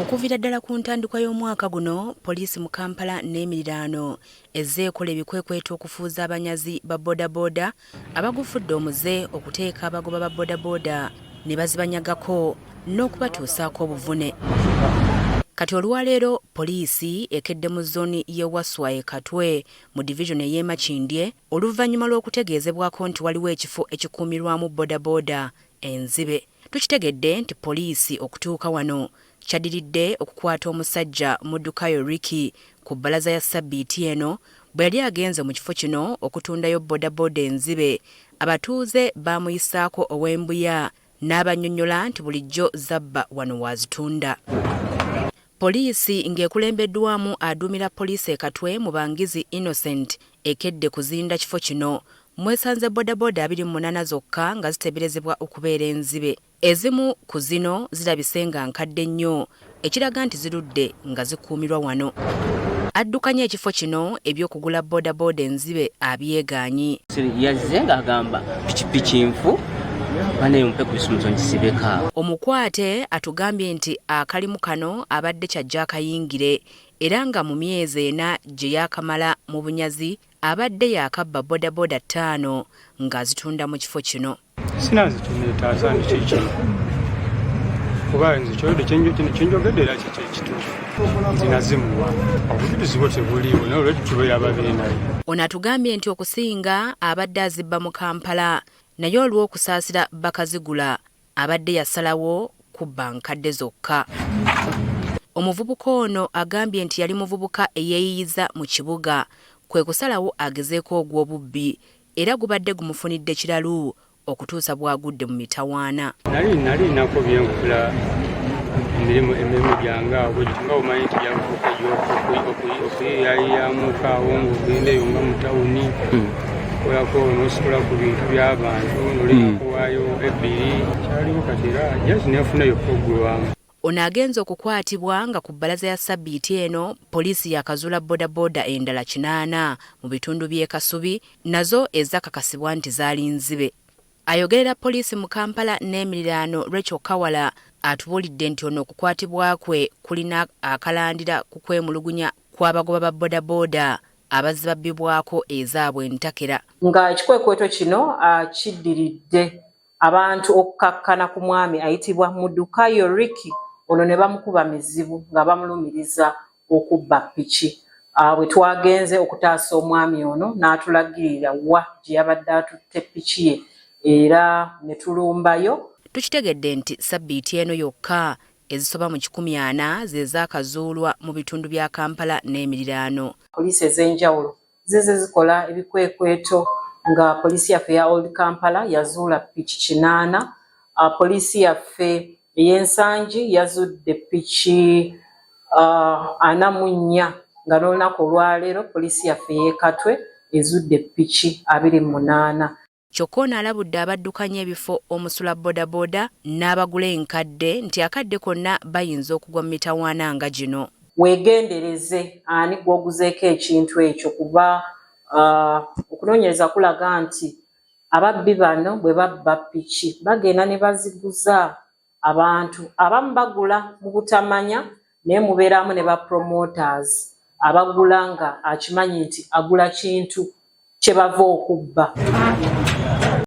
Okuviira ddala ku ntandikwa y'omwaka guno, poliisi mu Kampala n'emiriraano ezze ekola ebikwekweto okufuuza abanyazi ba bodaboda abagufudde omuze okuteeka abagoba ba bodaboda ne bazibanyagako n'okubatuusaako obuvune. Kati olwaleero poliisi ekedde mu zooni y'e Waswa e Katwe mu divizoni ey'e Makindye oluvannyuma lw'okutegeezebwako nti waliwo ekifo ekikuumirwamu bodaboda enzibe. Tukitegedde nti poliisi okutuuka wano kyaddiridde okukwata omusajja Muddukayo Ricky ku bbalaza ya Ssabbiiti eno bwe yali agenze mu kifo kino okutundayo bodaboda enzibe. Abatuuze baamuyisaako ow'embuya n'abannyonnyola nti bulijjo zabba wano wazitunda. Poliisi ng'ekulembeddwamu aduumira poliisi e Katwe mu Bangizi Innocent ekedde kuzinda kifo kino. Mwesanze bodaboda 28 zokka nga ziteeberezebwa okubeera enzibe. Ezimu ku zino zirabise nga nkadde nnyo, ekiraga nti zirudde nga zikuumirwa wano. Addukanya ekifo kino eby'okugula bodaboda enzibe abyegaanyi. Yazze ng'agamba pikipiki nfu bane mpe ku bisumuzo nkisibeka. Omukwate atugambye nti akalimu kano abadde kyajja akayingire era nga mu myezi 4 gye yakamala mu bunyazi abadde yakabba bodaboda 5 ng'azitunda mu kifo kino. Sinazitunda taasani kiki kuba nze kyolode kyenjogedde era kituufu zinazimuwa obujulizi bwo tebuliiwo naye olwekyo tubeera babiri naye. Ono atugambye nti okusinga abadde azibba mu Kampala naye olw'okusaasira bakazigula abadde yasalawo kubba nkadde zokka. Omuvubuka ono agambye nti yali muvubuka eyeeyiyiza mu kibuga kwe kusalawo agezeeko ogw'obubbi era gubadde gumufunidde kiralu okutuusa bw'agudde mu mitawaana. Nali nako byenkula emirimu gyange awo nga omanyi nti yavuka okuyiyayiyamuukaawo ng'ogendeyo nga mu tawuni kolako n'ositula ku bintu by'abantu n'olinakuwaayo ebbiri kyaliwo kati era jazi neefunayo puroguramu. Ono agenze okukwatibwa nga ku bbalaza ya Ssabbiiti eno poliisi yakazuula bodaboda endala 8 mu bitundu by'e Kasubi nazo ezakakasibwa nti zaali nzibe. Ayogerera poliisi mu Kampala n'emiriraano Rachel Kawala atubuulidde nti ono okukwatibwa kwe kulina akalandira ku kwemulugunya kw'abagoba ba bodaboda abazibabbibwako ezaabwe entakera. Nga ekikwekweto kino kiddiridde abantu okukkakkana ku mwami ayitibwa Muddukayo Ricky ono ne bamukuba mizibu nga bamulumiriza okubba ppiki. Bwe twagenze okutaasa omwami ono n'atulagirira wa gye yabadde atutte ppiki ye era ne tulumbayo. Tukitegedde nti Ssabbiiti eno yokka ezisoba mu 100 ze zaakazuulwa mu bitundu bya Kampala n'emiriraano. Poliisi ez'enjawulo zize zikola ebikwekweto nga poliisi yaffe ya Old Kampala yazuula ppiki 8, poliisi yaffe ey'ensangi yazudde ppiki 44 nga n'olunaku olwaleero poliisi yaffe y'e Katwe ezudde ppiki 28. Kyokka ono alabudde abaddukanya ebifo omusula bodaboda n'abagula enkadde nti akadde konna bayinza okugwa mu mitawaana nga gino. Weegendereze ani gw'oguzeeko ekintu ekyo kuba okunoonyereza kulaga nti ababbi bano bwe babba ppiki bagenda ne baziguza abantu. Abamu bagula mu butamanya naye mubeeramu ne ba promoters abagula nga akimanyi nti agula kintu kye bava okubba.